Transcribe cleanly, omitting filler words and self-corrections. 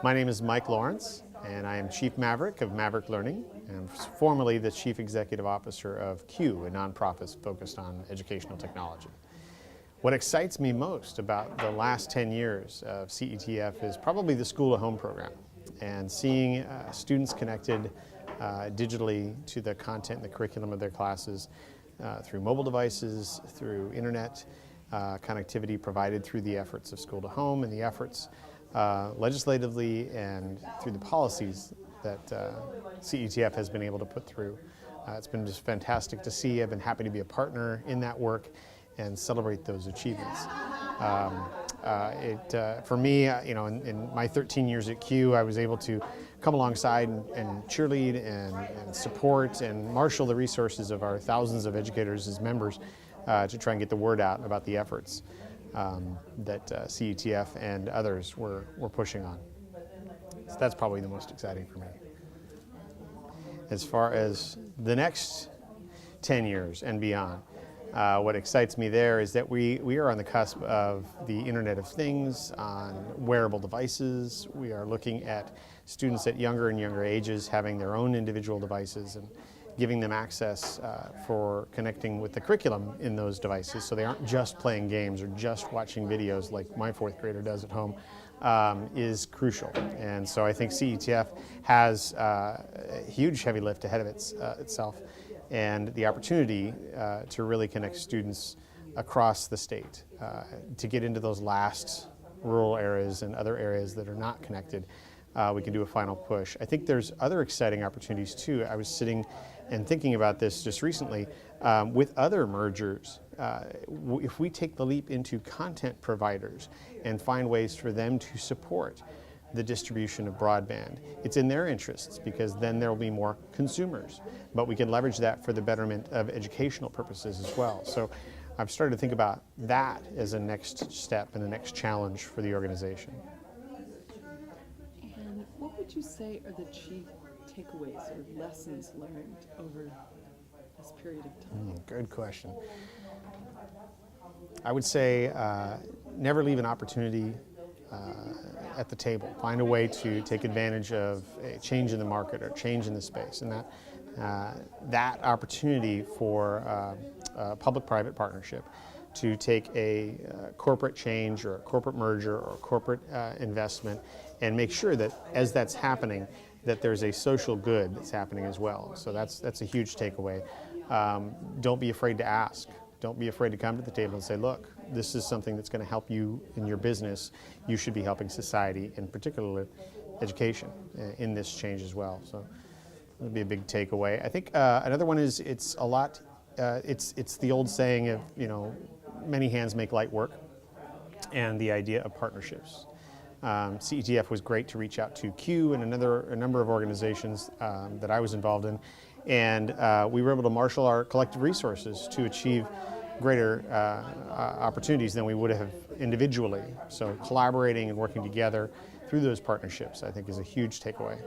My name is Mike Lawrence, and I am Chief Maverick of Maverick Learning, and formerly the Chief Executive Officer of CUE, a nonprofit focused on educational technology. What excites me most about the last 10 years of CETF is probably the School at Home program, and seeing students connected digitally to the content and the curriculum of their classes through mobile devices, through internet connectivity provided through the efforts of School at Home and the efforts legislatively and through the policies that CETF has been able to put through. It's been just fantastic to see. I've been happy to be a partner in that work and celebrate those achievements. For me, in my 13 years at CUE, I was able to come alongside and cheerlead and support and marshal the resources of our thousands of educators as members to try and get the word out about the efforts that CETF and others were pushing on. So that's probably the most exciting for me. As far as the next 10 years and beyond, what excites me there is that we are on the cusp of the Internet of Things on wearable devices. We are looking at students at younger and younger ages having their own individual devices and giving them access for connecting with the curriculum in those devices so they aren't just playing games or just watching videos like my fourth grader does at home, is crucial. And so I think CETF has a huge heavy lift ahead of itself and the opportunity to really connect students across the state to get into those last rural areas and other areas that are not connected. We can do a final push. I think there's other exciting opportunities too. I was sitting and thinking about this just recently with other mergers. If we take the leap into content providers and find ways for them to support the distribution of broadband, it's in their interests because then there will be more consumers. But we can leverage that for the betterment of educational purposes as well. So I've started to think about that as a next step and a next challenge for the organization. And what would you say are the chief takeaways or lessons learned over this period of time? Good question. I would say never leave an opportunity at the table. Find a way to take advantage of a change in the market or change in the space, and that opportunity for a public-private partnership to take a corporate change or a corporate merger or a corporate investment and make sure that as that's happening, that there's a social good that's happening as well. So that's a huge takeaway. Don't be afraid to ask. Don't be afraid to come to the table and say, look, this is something that's going to help you in your business. You should be helping society, and particularly education, in this change as well. So that would be a big takeaway. I think another one is it's the old saying of, many hands make light work, and the idea of partnerships. CETF was great to reach out to CUE and a number of organizations that I was involved in, and we were able to marshal our collective resources to achieve greater opportunities than we would have individually. So collaborating and working together through those partnerships, I think, is a huge takeaway.